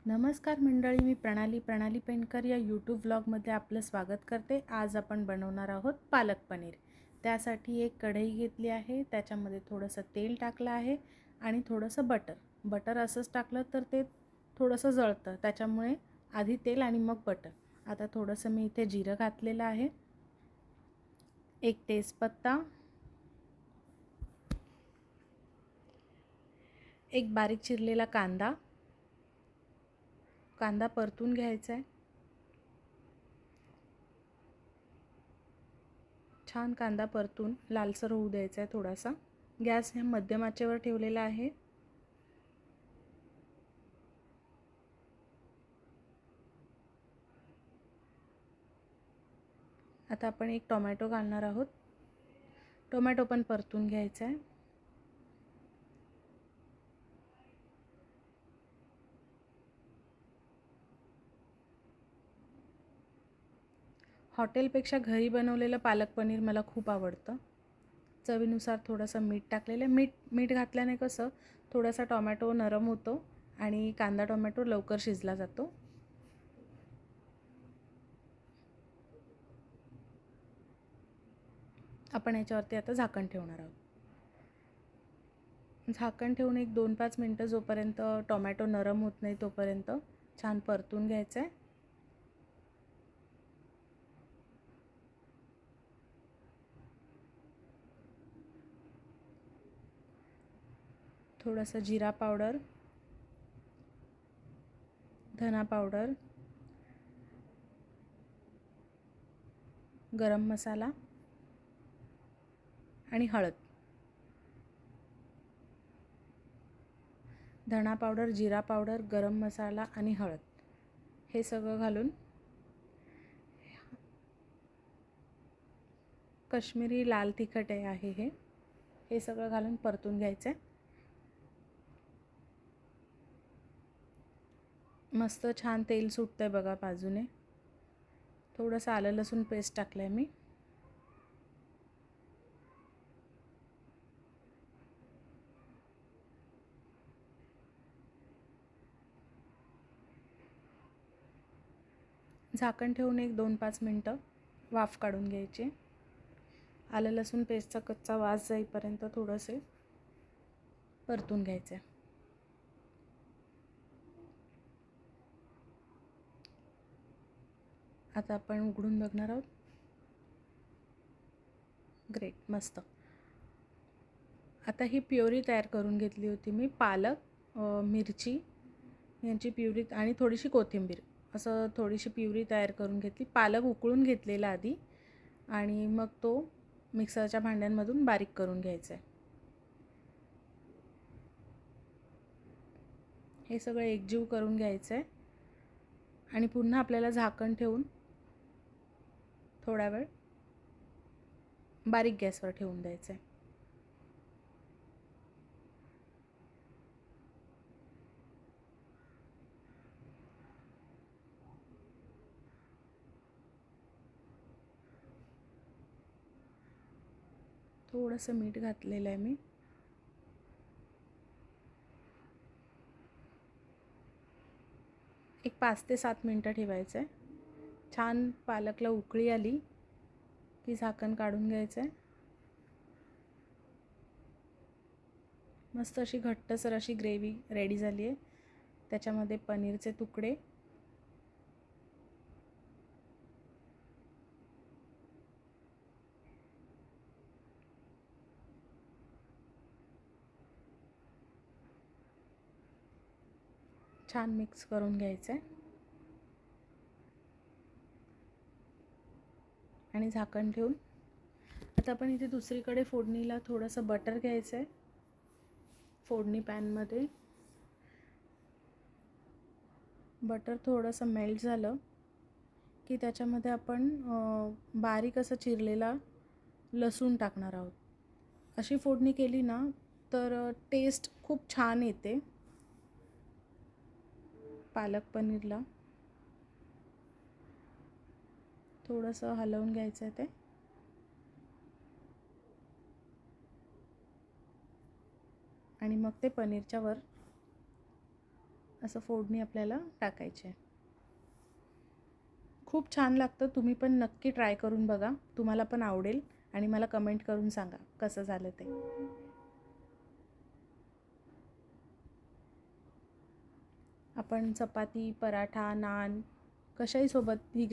नमस्कार मंडळी, मी प्रणाली पेंडकर या यूट्यूब व्लॉगमध्ये आपलं स्वागत करते। आज आपण बनवणार आहोत पालक पनीर। त्यासाठी एक कढई घेतली आहे, त्याच्यामध्ये थोडंसं तेल टाकलं आहे आणि थोडंसं बटर असंच टाकलं तर ते थोडंसं जळतं, त्याच्यामुळे आधी तेल आणि मग बटर। आता थोडंसं मी इथे जिरं घातलेलं आहे, एक तेजपत्ता, एक बारीक चिरलेला कांदा परतून घ्यायचा आहे। छान कांदा परतून लालसर होऊ द्यायचा आहे थोडासा। गॅस हे मध्यम आचेवर ठेवलेला आहे। आता आपण एक टोमॅटो घालणार आहोत, टोमॅटो पण परतून घ्यायचा आहे। हॉटेलपेक्षा घरी बनवलेलं पालक पनीर मला खूप आवडतं। चवीनुसार थोडंसं मीठ टाकलेलं आहे। मीठ घातल्याने कसं थोडासा टोमॅटो नरम होतो आणि कांदा टोमॅटो लवकर शिजला जातो। आपण याच्यावरती आता झाकण ठेवणार आहोत। झाकण ठेवून एक 2-5 मिनिटं जोपर्यंत टोमॅटो नरम होत नाही तोपर्यंत छान परतून घ्यायचं आहे। थोडासा जिरा पावडर, धना पावडर, गरम मसाला आणि हळद। धना पावडर, जिरा पावडर, गरम मसाला आणि हळद हे सगळं घालून काश्मीरी लाल तिखट आहे हे सगळं घालून परतून घ्यायचं आहे। मस्त छान तेल सुटतंय बघा बाजूने। थोडंसं आलं लसूण पेस्ट टाकलंय मी। झाकण ठेवून एक 2-5 मिनिटं वाफ काढून घ्यायची। आलं लसूण पेस्टचा कच्चा वास जाईपर्यंत थोडंसे परतून घ्यायचं आहे। आता आपण उघडून बघणार आहोत। ग्रेट, मस्त। आता ही प्युरी तयार करून घेतली होती मी, पालक, मिरची यांची प्युरी आणि थोडीशी कोथिंबीर, असं थोडीशी प्युरी तयार करून घेतली। पालक उकळून घेतलेला आधी आणि मग तो मिक्सरच्या भांड्यांमधून बारीक करून घ्यायचा आहे। हे सगळं एकजीव करून घ्यायचं आहे आणि पुन्हा आपल्याला झाकण ठेवून थोडा वेळ बारीक गॅसवर ठेवून द्यायचं आहे। थोडंसं मीठ घातलेलं आहे मी। एक 5 ते 7 मिनिटं ठेवायचं आहे। छान पालकला उकळी आली की झाकण काढून घ्यायचं आहे। मस्त अशी घट्टसर अशी ग्रेव्ही रेडी झाली आहे। त्याच्यामध्ये पनीरचे तुकडे, छान मिक्स करून घ्यायचं आहे आणि झाकण ठेवून आता आपण इथे दुसरीकडे फोडणीला थोडंसं बटर घ्यायचं आहे। फोडणी पॅनमध्ये बटर थोडंसं मेल्ट झालं की त्याच्यामध्ये आपण बारीक असं चिरलेला लसूण टाकणार आहोत। अशी फोडणी केली ना तर टेस्ट खूप छान येते पालक पनीरला। थोडंसं हलवून घ्यायचं आहे ते आणि मग ते पनीरच्या वर असं फोडणी आपल्याला टाकायचे. खूप छान लागतं. तुम्ही पण नक्की ट्राय करून बघा. तुम्हाला पण आवडेल आणि मला कमेंट करून सांगा कसं झालं ते. आपण चपाती, पराठा, नान कशाही सोबत ही